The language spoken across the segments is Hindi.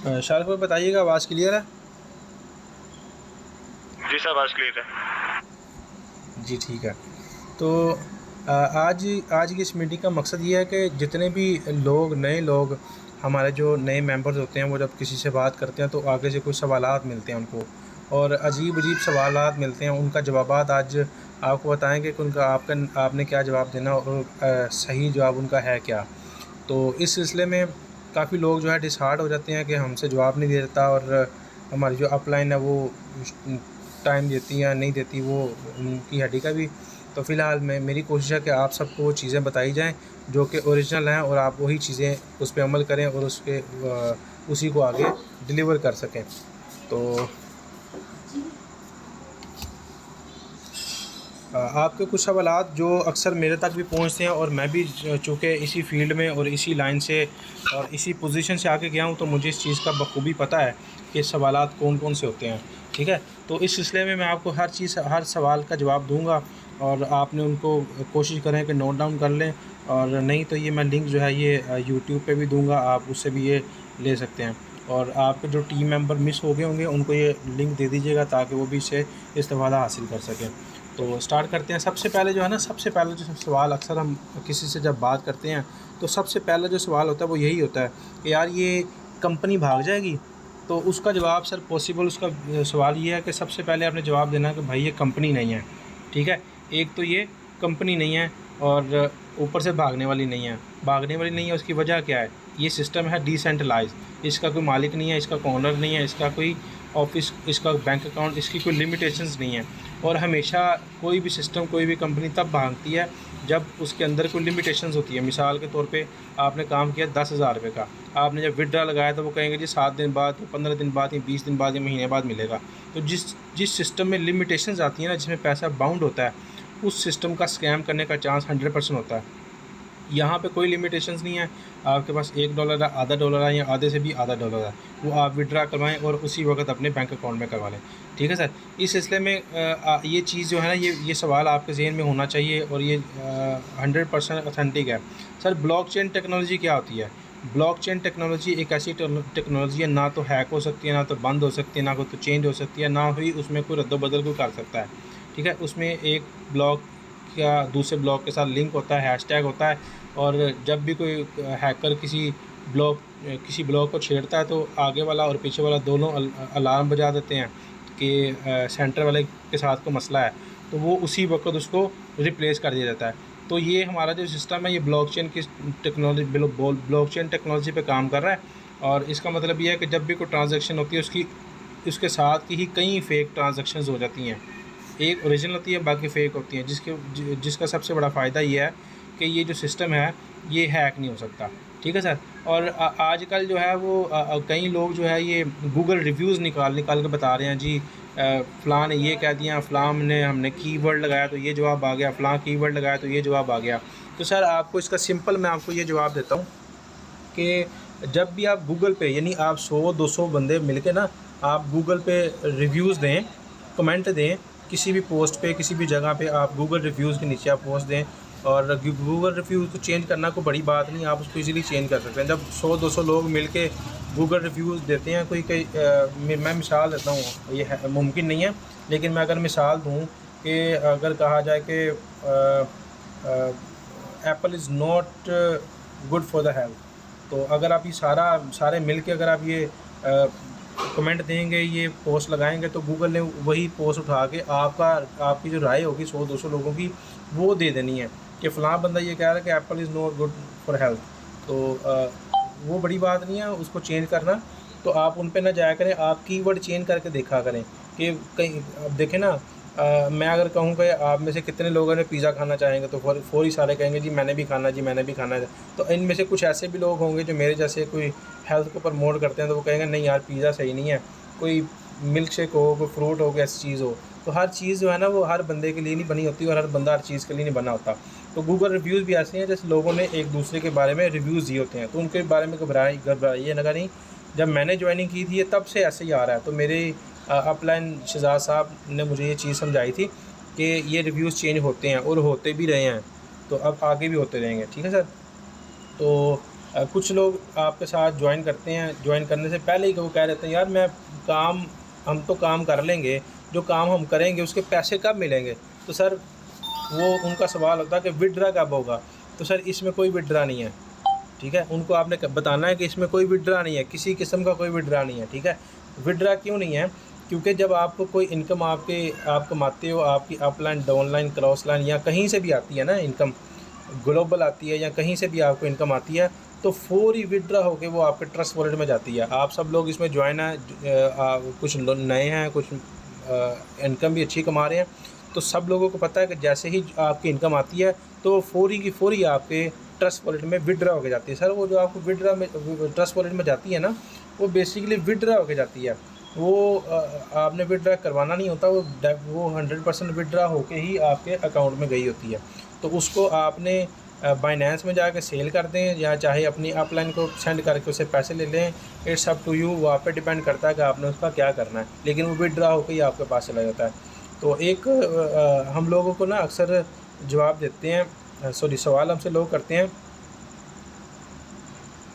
शारिक भाई बताइएगा, आवाज़ क्लियर है? जी सर, आवाज़ क्लियर है। जी ठीक है। तो आज आज की इस मीटिंग का मकसद ये है कि जितने भी लोग नए लोग हमारे जो नए मेंबर्स होते हैं, वो जब किसी से बात करते हैं तो आगे से कुछ सवालात मिलते हैं उनको, और अजीब-अजीब सवालात मिलते हैं। उनका जवाबात आज आपको बताएँगे कि उनका आपने क्या जवाब देना, और सही जवाब उनका है क्या। तो इस सिलसिले में काफ़ी लोग जो है डिसहार्ट हो जाते हैं कि हमसे जवाब नहीं देता, और हमारी जो अपलाइन है वो टाइम देती या नहीं देती, वो उनकी हड्डी का भी। तो फ़िलहाल मैं मेरी कोशिश है कि आप सबको वो चीज़ें बताई जाएँ जो कि ओरिजिनल हैं, और आप वही चीज़ें उस पे अमल करें और उसी को आगे डिलीवर कर सकें। तो आपके कुछ सवालात जो अक्सर मेरे तक भी पहुंचते हैं, और मैं भी चूँकि इसी फ़ील्ड में और इसी लाइन से और इसी पोजीशन से आके गया हूं, तो मुझे इस चीज़ का बखूबी पता है कि सवालात कौन-कौन से होते हैं। ठीक है? तो इस सिलसिले में मैं आपको हर सवाल का जवाब दूँगा, और आपने उनको कोशिश करें कि नोट डाउन कर लें, और नहीं तो ये मैं लिंक जो है ये यूट्यूब पे भी दूँगा, आप उससे भी ये ले सकते हैं। और आपके जो टीम मेंबर मिस हो गए होंगे उनको ये लिंक दे दीजिएगा, ताकि वो भी इससे इस्तेफ़ादा हासिल कर सकें। तो स्टार्ट करते हैं। सबसे पहले जो है ना, सबसे पहले जो सवाल अक्सर हम किसी से जब बात करते हैं, तो सबसे पहला जो सवाल होता है वो यही होता है कि यार ये कंपनी भाग जाएगी? तो उसका जवाब सर पॉसिबल उसका सवाल ये है कि सबसे पहले आपने जवाब देना है कि भाई ये कंपनी नहीं है। ठीक है? एक तो ये कंपनी नहीं है, और ऊपर से भागने वाली नहीं है। भागने वाली नहीं है, उसकी वजह क्या है? ये सिस्टम है डिसेंट्रलाइज़, इसका कोई मालिक नहीं है, इसका कोई ओनर नहीं है, इसका कोई ऑफ़िस, इसका बैंक अकाउंट, इसकी कोई लिमिटेशंस नहीं है। और हमेशा कोई भी सिस्टम, कोई भी कंपनी तब भागती है जब उसके अंदर कोई लिमिटेशंस होती है। मिसाल के तौर पे आपने काम किया 10,000 रुपये का, आपने जब विथड्रा लगाया तो वो कहेंगे जी 7 दिन बाद, 15 दिन बाद, या 20 दिन बाद, या महीने बाद मिलेगा। तो जिस जिस सिस्टम में लिमिटेशंस आती हैं ना, जिसमें पैसा बाउंड होता है, उस सिस्टम का स्कैम करने का चांस 100% होता है। यहाँ पे कोई लिमिटेशंस नहीं है। आपके पास $1 है, आधा डॉलर है, या आधे से भी आधा डॉलर है, वो आप विड्रा करवाएँ और उसी वक्त अपने बैंक अकाउंट में करवा लें। ठीक है सर? इस सिलसिले में ये चीज़ जो है ना, ये सवाल आपके ज़हन में होना चाहिए, और ये 100% ऑथेंटिक है। सर ब्लॉकचेन टेक्नोलॉजी क्या होती है? ब्लॉकचेन टेक्नोलॉजी एक ऐसी टेक्नोलॉजी है, ना तो हैक हो सकती है, ना तो बंद हो सकती है, ना कोई तो चेंज हो सकती है, ना ही उसमें कोई रद्दो-बदल कोई कर सकता है। ठीक है? उसमें एक ब्लॉक का दूसरे ब्लॉक के साथ लिंक होता है, हैशटैग होता है, और जब भी कोई हैकर किसी ब्लॉक को छेड़ता है, तो आगे वाला और पीछे वाला दोनों अलार्म बजा देते हैं कि सेंटर वाले के साथ कोई मसला है, तो वो उसी वक्त उसको रिप्लेस कर दिया जाता है। तो ये हमारा जो सिस्टम है, ये ब्लॉकचेन टेक्नोलॉजी पे काम कर रहा है। और इसका मतलब ये है कि जब भी कोई ट्रांजैक्शन होती है, उसके साथ की ही कई फेक ट्रांजैक्शंस हो जाती हैं। एक ओरिजिनल होती है, बाकी फ़ेक होती हैं, जिसका सबसे बड़ा फ़ायदा ये है कि ये जो सिस्टम है, ये हैक नहीं हो सकता। ठीक है सर? और आजकल जो है वो कई लोग जो है ये गूगल रिव्यूज़ निकाल निकाल के बता रहे हैं जी, फ़लाँ ने ये कह दिया, फ़लाँ ने हमने कीवर्ड लगाया तो ये जवाब आ गया, फ़लाँ कीवर्ड लगाया तो ये जवाब आ गया। तो सर आपको इसका सिंपल मैं आपको ये जवाब देता हूँ कि जब भी आप गूगल पे, यानी आप 100-200 बंदे मिल के ना, आप गूगल पे रिव्यूज़ दें, कमेंट दें, किसी भी पोस्ट पे, किसी भी जगह पे आप गूगल रिव्यूज़ के नीचे आप पोस्ट दें, और गूगल रिव्यूज़ को चेंज करना कोई बड़ी बात नहीं है, आप उसको इजीली चेंज कर सकते हैं। जब 100-200 लोग मिल के गूगल रिव्यूज़ देते हैं, मैं मिसाल देता हूँ, ये है मुमकिन नहीं है, लेकिन मैं अगर मिसाल दूँ कि अगर कहा जाए कि Apple is not good for the health, तो अगर आप ये सारे मिल के अगर आप ये कमेंट देंगे, ये पोस्ट लगाएंगे, तो गूगल ने वही पोस्ट उठा के आपकी जो राय होगी 100-200 लोगों की, वो दे देनी है कि फ़लाँ बंदा ये कह रहा है कि Apple is not good for health. तो वो बड़ी बात नहीं है उसको चेंज करना। तो आप उन पे ना जाया करें, आप कीवर्ड चेंज करके देखा करें कि कहीं अब देखें ना, मैं अगर कहूँ कि आप में से कितने लोगों ने पिज़्ज़ा खाना चाहेंगे, तो फ़ौरी सारे कहेंगे जी मैंने भी खाना, जी मैंने भी खाना है। तो इनमें से कुछ ऐसे भी लोग होंगे जो मेरे जैसे कोई हेल्थ को प्रमोट करते हैं, तो वो कहेंगे नहीं यार पिज़्ज़ा सही नहीं है, कोई मिल्क शेक हो, कोई फ्रूट हो, कोई ऐसी चीज़ हो। तो हर चीज़ जो है ना, वो हर बंदे के लिए नहीं बनी होती, और हर बंदा हर चीज़ के लिए नहीं बना होता। तो गूगल रिव्यूज़ भी ऐसे हैं जैसे लोगों ने एक दूसरे के बारे में रिव्यूज़ दिए होते हैं, तो उनके बारे में घबराइए ना नहीं। जब मैंने ज्वाइनिंग की थी, ये तब से ऐसे ही आ रहा है। तो मेरे अपलाइन शहजाद साहब ने मुझे ये चीज़ समझाई थी कि ये रिव्यूज़ चेंज होते हैं, और होते भी रहे हैं, तो अब आगे भी होते रहेंगे। ठीक है सर? तो कुछ लोग आपके साथ ज्वाइन करते हैं, ज्वाइन करने से पहले ही वो कह देते हैं यार हम तो काम कर लेंगे, जो काम हम करेंगे उसके पैसे कब मिलेंगे। तो सर वो उनका सवाल होता है कि विड्रा कब होगा। तो सर इसमें कोई विड्रा नहीं है, ठीक है। उनको आपने बताना है कि इसमें कोई विड्रा नहीं है, किसी किस्म का कोई विड्रा नहीं है, ठीक है। विड्रा क्यों नहीं है? क्योंकि जब आपको कोई इनकम आप कमाते हो, आपकी अपलाइन, डाउनलाइन, क्रॉस लाइन या कहीं से भी आती है ना इनकम, ग्लोबल आती है या कहीं से भी आपको इनकम आती है, तो फौरी विड्रा होकर वो आपके ट्रस्ट वॉलेट में जाती है। आप सब लोग इसमें ज्वाइन हैं, कुछ नए हैं, कुछ इनकम भी अच्छी कमा रहे हैं, तो सब लोगों को पता है कि जैसे ही आपकी इनकम आती है तो फौरी की फौरी आपके ट्रस्ट वॉलेट में विड्रा होके जाती है। सर वो जो आपको विड्रा में ट्रस्ट वॉलेट में जाती है ना, वो बेसिकली विड्रा होके जाती है। वो आपने विड्रा करवाना नहीं होता, वो 100% विड्रा होके ही आपके अकाउंट में गई होती है। तो उसको आपने बाइनेंस में जाकर सेल कर दें या चाहे अपनी अपलाइन को सेंड करके उसे पैसे ले लें, इट्स अप टू यू। वो आप पे डिपेंड करता है कि आपने उसका क्या करना है, लेकिन वो विड्रा होकर ही आपके पास चला जाता है। तो एक हम लोगों को ना अक्सर जवाब देते हैं, सवाल हमसे लोग करते हैं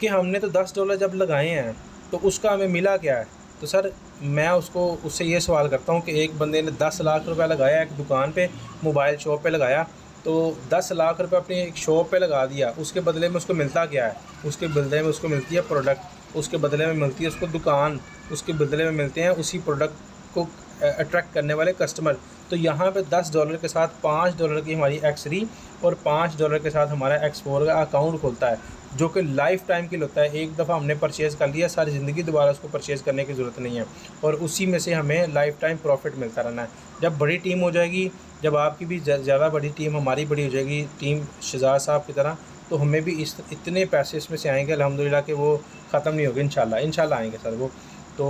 कि हमने तो $10 जब लगाए हैं तो उसका हमें मिला क्या है। तो सर मैं उससे ये सवाल करता हूँ कि एक बंदे ने 10 लाख रुपया लगाया एक दुकान पे, मोबाइल शॉप पे लगाया, तो 10 लाख रुपये अपनी एक शॉप पे लगा दिया, उसके बदले में उसको मिलता क्या है? उसके बदले में उसको मिलती है प्रोडक्ट, उसके बदले में मिलती है उसको दुकान, उसके बदले में मिलते हैं उसी प्रोडक्ट को अट्रैक्ट करने वाले कस्टमर। तो यहाँ पे $10 के साथ $5 की हमारी X3 और $5 के साथ हमारा X4 का अकाउंट खुलता है, जो कि लाइफ टाइम के लिए होता है। एक दफ़ा हमने परचेज़ कर लिया, सारी ज़िंदगी दोबारा उसको परचेज़ करने की ज़रूरत नहीं है, और उसी में से हमें लाइफ टाइम प्रॉफिट मिलता रहना है। जब बड़ी टीम हो जाएगी, जब आपकी भी ज़्यादा बड़ी टीम, हमारी बड़ी हो जाएगी टीम शहजाद साहब की तरह, तो हमें भी इतने पैसे इसमें से आएंगे अल्हम्दुलिल्लाह कि वो ख़त्म नहीं होगे, इंशाल्लाह आएंगे सर वो। तो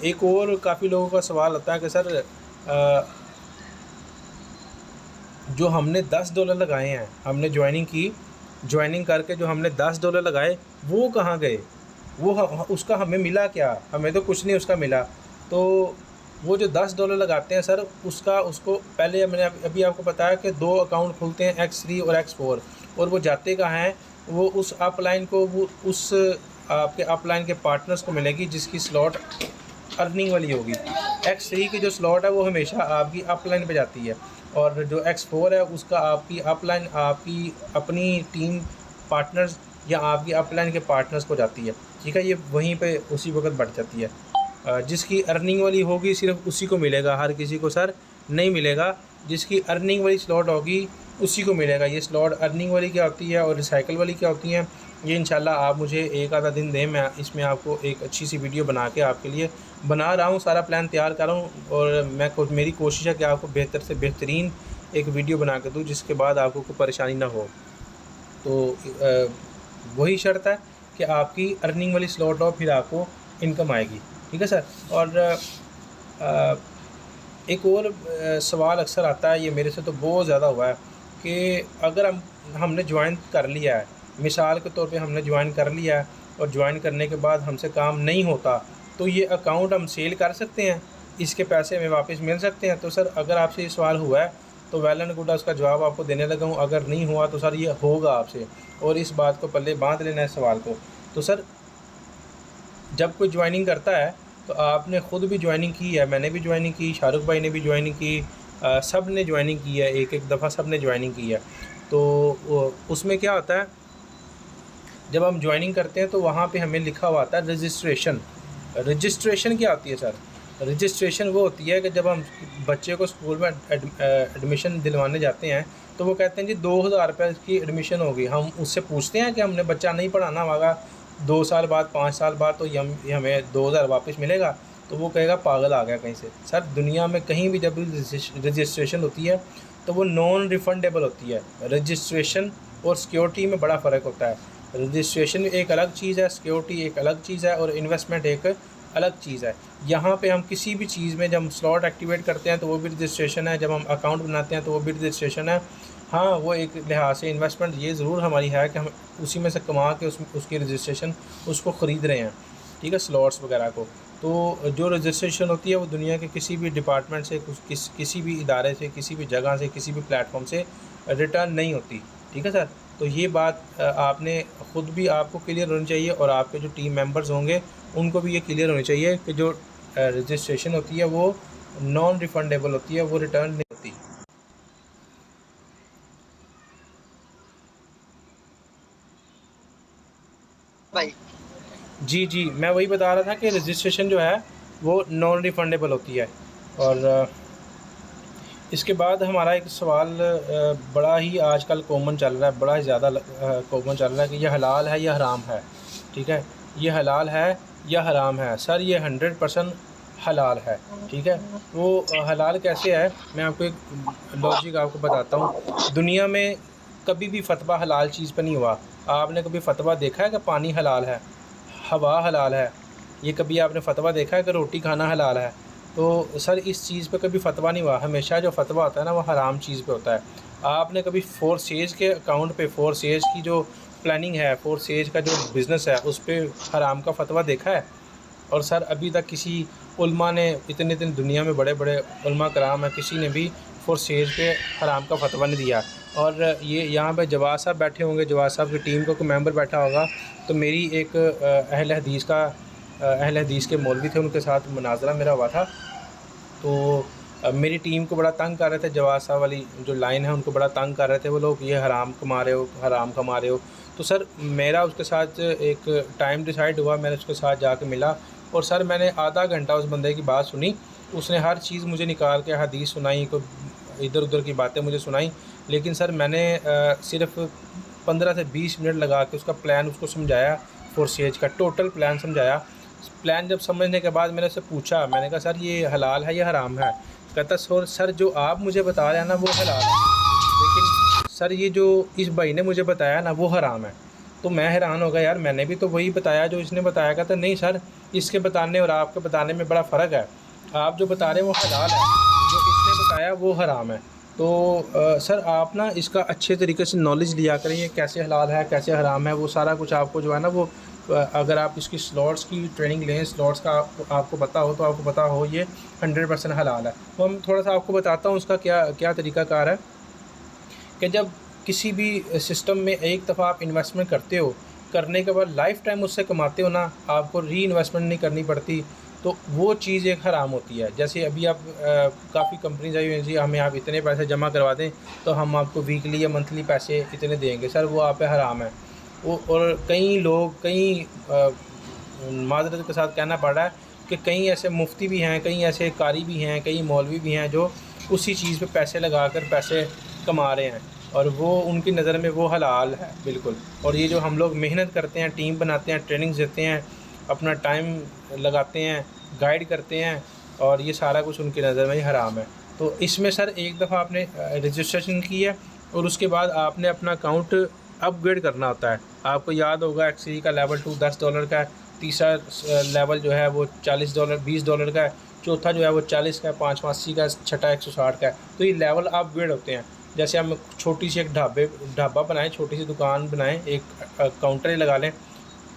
एक और काफ़ी लोगों का सवाल आता है कि सर जो हमने $10 लगाए हैं, हमने ज्वाइनिंग करके जो हमने $10 लगाए वो कहाँ गए, उसका हमें मिला क्या? हमें तो कुछ नहीं उसका मिला। तो वो जो $10 लगाते हैं सर, उसको पहले मैंने अभी आपको बताया कि 2 अकाउंट खुलते हैं, X3 और X4, और वो जाते कहाँ हैं? वो उस अपलाइन को, वो उस आपके अपलाइन के पार्टनर्स को मिलेगी जिसकी स्लॉट अर्निंग वाली होगी। X3 की जो स्लॉट है वो हमेशा आपकी अपलाइन पे जाती है, और जो X4 है उसका आपकी अपलाइन, आपकी अपनी टीम पार्टनर्स या आपकी अपलाइन के पार्टनर्स को जाती है, ठीक है। ये वहीं पे उसी वक्त बढ़ जाती है। जिसकी अर्निंग वाली होगी सिर्फ उसी को मिलेगा, हर किसी को सर नहीं मिलेगा। जिसकी अर्निंग वाली स्लॉट होगी उसी को मिलेगा। ये स्लॉट अर्निंग वाली क्या होती है और रिसाइकिल वाली क्या होती हैं, ये इंशाल्लाह आप मुझे एक आधा दिन दें, मैं इसमें आपको एक अच्छी सी वीडियो बना के आपके लिए बना रहा हूँ, सारा प्लान तैयार कर रहा हूँ, और मेरी कोशिश है कि आपको बेहतर से बेहतरीन एक वीडियो बना के दूँ जिसके बाद आपको कोई परेशानी ना हो। तो वही शर्त है कि आपकी अर्निंग वाली स्लॉट हो, फिर आपको इनकम आएगी, ठीक है सर। और एक और सवाल अक्सर आता है, ये मेरे से तो बहुत ज़्यादा हुआ है, कि अगर हमने ज्वाइन कर लिया है, मिसाल के तौर पे हमने ज्वाइन कर लिया है और ज्वाइन करने के बाद हमसे काम नहीं होता, तो ये अकाउंट हम सेल कर सकते हैं, इसके पैसे हमें वापस मिल सकते हैं? तो सर अगर आपसे ये सवाल हुआ है तो वेल एंड गुड, उसका जवाब आपको देने लगा हूँ। अगर नहीं हुआ तो सर ये होगा आपसे, और इस बात को पल्ले बांध लेना है सवाल को। तो सर जब कोई ज्वाइनिंग करता है तो आपने ख़ुद भी ज्वाइनिंग की है, मैंने भी ज्वाइनिंग की, शाहरुख भाई ने भी ज्वाइनिंग की, सब ने ज्वाइनिंग की है, एक दफ़ा सब ने ज्वाइनिंग की है। तो उसमें क्या होता है, जब हम ज्वाइनिंग करते हैं तो वहाँ पे हमें लिखा हुआ आता है रजिस्ट्रेशन। रजिस्ट्रेशन क्या होती है सर? रजिस्ट्रेशन वो होती है कि जब हम बच्चे को स्कूल में एडमिशन दिलवाने जाते हैं तो वो कहते हैं जी 2000 रुपये की एडमिशन होगी। हम उससे पूछते हैं कि हमने बच्चा नहीं पढ़ाना होगा 2 साल बाद, 5 साल बाद, तो हमें 2000 वापस मिलेगा? तो वो कहेगा पागल आ गया कहीं से। सर दुनिया में कहीं भी जब रजिस्ट्रेशन होती है तो वो नॉन रिफंडेबल होती है। रजिस्ट्रेशन और सिक्योरिटी में बड़ा फ़र्क होता है। रजिस्ट्रेशन एक अलग चीज़ है, सिक्योरिटी एक अलग चीज़ है, और इन्वेस्टमेंट एक अलग चीज़ है। यहाँ पे हम किसी भी चीज़ में जब हम स्लॉट एक्टिवेट करते हैं तो वो भी रजिस्ट्रेशन है, जब हम अकाउंट बनाते हैं तो वो भी रजिस्ट्रेशन है। हाँ, वो एक लिहाज से इन्वेस्टमेंट ये ज़रूर हमारी है कि हम उसी में से कमा के उसकी रजिस्ट्रेशन उसको ख़रीद रहे हैं, ठीक है, स्लॉट्स वगैरह को। तो जो रजिस्ट्रेशन होती है वो दुनिया के किसी भी डिपार्टमेंट से, किसी भी इदारे से, किसी भी जगह से, किसी भी प्लेटफॉर्म से रिटर्न नहीं होती, ठीक है सर। तो ये बात आपने ख़ुद भी आपको क्लियर होनी चाहिए और आपके जो टीम मेंबर्स होंगे उनको भी ये क्लियर होनी चाहिए कि जो रजिस्ट्रेशन होती है वो नॉन रिफंडेबल होती है, वो रिटर्न नहीं होती। भाई। जी जी, मैं वही बता रहा था कि रजिस्ट्रेशन जो है वो नॉन रिफंडेबल होती है। और इसके बाद हमारा एक सवाल बड़ा ही आजकल कॉमन चल रहा है, बड़ा ही ज़्यादा कॉमन चल रहा है कि ये हलाल है या हराम है। ठीक है, ये हलाल है या हराम है। सर ये 100% हलाल है। ठीक है, वो हलाल कैसे है, मैं आपको एक लॉजिक आपको बताता हूँ। दुनिया में कभी भी फतवा हलाल चीज़ पर नहीं हुआ। आपने कभी फतवा देखा है कि पानी हलाल है, हवा हलाल है? ये कभी आपने फतवा देखा है कि रोटी खाना हलाल है? तो सर इस चीज़ पे कभी फतवा नहीं हुआ। हमेशा जो फतवा होता है ना वो हराम चीज़ पे होता है। आपने कभी फोर्सेज के अकाउंट पे, फोर्सेज की जो प्लानिंग है, फोर्सेज का जो बिज़नेस है उस पे हराम का फतवा देखा है? और सर अभी तक किसी उलमा ने, इतने इतने दुनिया में बड़े बड़े उलमा कराम हैं, किसी ने भी फोर्सेज पे हराम का फतवा नहीं दिया। और ये यहाँ पे जवाद साहब बैठे होंगे, जवाद साहब की टीम का कोई मेंबर बैठा होगा, तो मेरी एक अहल हदीस के मौलवी थे, उनके साथ मुनाजरा मेरा हुआ था। तो मेरी टीम को बड़ा तंग कर रहे थे, जवाद साहब वाली जो लाइन है उनको बड़ा तंग कर रहे थे वो लोग, ये हराम कमा रहे हो, हराम कमा रहे हो। तो सर मेरा उसके साथ एक टाइम डिसाइड हुआ, मैंने उसके साथ जाके मिला और सर मैंने आधा घंटा उस बंदे की बात सुनी। उसने हर चीज़ मुझे निकाल के हदीस सुनाई, कोई इधर उधर की बातें मुझे सुनाई। लेकिन सर मैंने सिर्फ 15 से 20 मिनट लगा के उसका प्लान उसको समझाया, फोर्सेज का टोटल प्लान समझाया। प्लान जब समझने के बाद मैंने उससे पूछा, मैंने कहा सर ये हलाल है या हराम है? कहता सर जो आप मुझे बता रहे हैं ना वो हलाल है, लेकिन सर ये जो इस भाई ने मुझे बताया ना वो हराम है। तो मैं हैरान हो गया, यार मैंने भी तो वही बताया जो इसने बताया। कहता नहीं सर, इसके बताने और आपके बताने में बड़ा फ़र्क है। आप जो बता रहे हैं वो हलाल है, जो इसने बताया वो हराम है। तो सर आप ना इसका अच्छे तरीके से नॉलेज लिया करें, ये कैसे हलाल है कैसे हराम है, वो सारा कुछ आपको जो है ना वो अगर आप इसकी स्लॉट्स की ट्रेनिंग लें, स्लॉट्स का आपको पता हो तो आपको पता हो ये 100% हलाल है। तो हम थोड़ा सा आपको बताता हूँ उसका क्या क्या तरीक़ाकार है कि जब किसी भी सिस्टम में एक दफ़ा आप इन्वेस्टमेंट करते हो, करने के बाद लाइफ टाइम उससे कमाते हो ना, आपको री इन्वेस्टमेंट नहीं करनी पड़ती, तो वो चीज़ एक हराम होती है। जैसे अभी आप काफ़ी कंपनीज आई हुई हैं जी, हमें आप इतने पैसे जमा करवा दें तो हम आपको वीकली या मंथली पैसे इतने देंगे। सर वो आप पे हराम है। वो और कई लोग, कई माज़रत के साथ कहना पड़ रहा है कि कई ऐसे मुफ्ती भी हैं, कई ऐसे कारी भी हैं, कई मौलवी भी हैं जो उसी चीज़ पे पैसे लगाकर पैसे कमा रहे हैं और वो उनकी नज़र में वो हलाल है बिल्कुल। और ये जो हम लोग मेहनत करते हैं, टीम बनाते हैं, ट्रेनिंग्स देते हैं, अपना टाइम लगाते हैं, गाइड करते हैं, और ये सारा कुछ उनकी नज़र में ही हराम है। तो इसमें सर एक दफ़ा आपने रजिस्ट्रेशन की है और उसके बाद आपने अपना अकाउंट अपग्रेड करना होता है। आपको याद होगा एक्सी का लेवल 2 $10 का है, तीसरा लेवल जो है वो $40 $20 का है, चौथा जो है वो 40 का है, पाँचवा 80 का, छठा 160 का है। तो ये लेवल अपग्रेड होते हैं। जैसे हम छोटी सी एक ढाबा बनाएं, छोटी सी दुकान बनाएं, एक काउंटर लगा लें,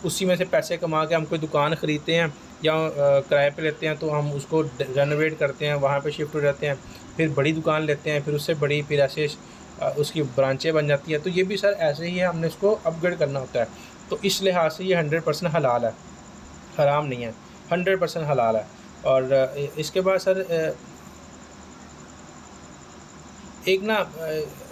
उसी में से पैसे कमा के हम कोई दुकान ख़रीदते हैं या किराए पे लेते हैं, तो हम उसको रेनोवेट करते हैं, वहाँ पे शिफ्ट हो जाते हैं, फिर बड़ी दुकान लेते हैं, फिर उससे बड़ी, फिर ऐसे उसकी ब्रांचें बन जाती हैं। तो ये भी सर ऐसे ही है, हमने इसको अपग्रेड करना होता है। तो इस लिहाज से ये 100% हलाल है, हराम नहीं है, 100% हलाल है। और इसके बाद सर एक ना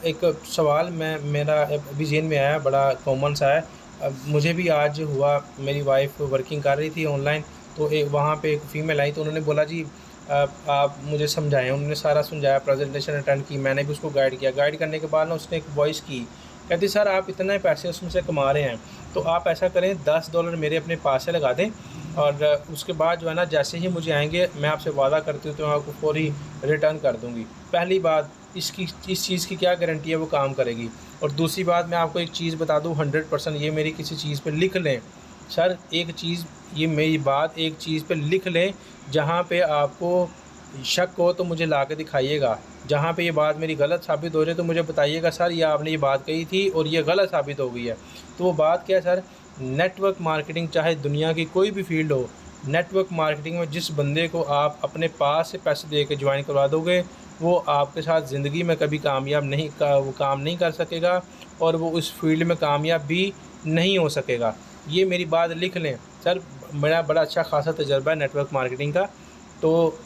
एक सवाल मेरा अभी ज़हन में आया, बड़ा कॉमन सा है। मुझे भी आज हुआ, मेरी वाइफ वर्किंग कर रही थी ऑनलाइन, तो एक वहाँ पे एक फ़ीमेल आई, तो उन्होंने बोला जी आप मुझे समझाएं। उन्होंने सारा समझाया, प्रेजेंटेशन अटेंड की, मैंने भी उसको गाइड किया। गाइड करने के बाद ना उसने एक वॉइस की, कहती सर आप इतने पैसे उसमें से कमा रहे हैं, तो आप ऐसा करें $10 मेरे अपने पास से लगा दें, और उसके बाद जो है ना जैसे ही मुझे आएंगे मैं आपसे वादा करती हूँ तो मैं आपको फौरी रिटर्न कर दूँगी। पहली बात, इस चीज़ की क्या गारंटी है वो काम करेगी। और दूसरी बात, मैं आपको एक चीज़ बता दूँ, 100% ये मेरी किसी चीज़ पे लिख लें सर, एक चीज़, ये मेरी बात एक चीज़ पे लिख लें, जहाँ पे आपको शक हो तो मुझे ला के दिखाइएगा। जहाँ पे ये बात मेरी गलत साबित हो रही है तो मुझे बताइएगा सर ये आपने ये बात कही थी और ये गलत साबित हो गई है। तो वो बात क्या है सर, नेटवर्क मार्केटिंग, चाहे दुनिया की कोई भी फील्ड हो, नेटवर्क मार्केटिंग में जिस बंदे को आप अपने पास से पैसे दे के ज्वाइन करवा दोगे, वो आपके साथ ज़िंदगी में कभी कामयाब नहीं वो काम नहीं कर सकेगा और वो उस फील्ड में कामयाब भी नहीं हो सकेगा। ये मेरी बात लिख लें सर। मेरा बड़ा अच्छा खासा तजर्बा है नेटवर्क मार्केटिंग का, तो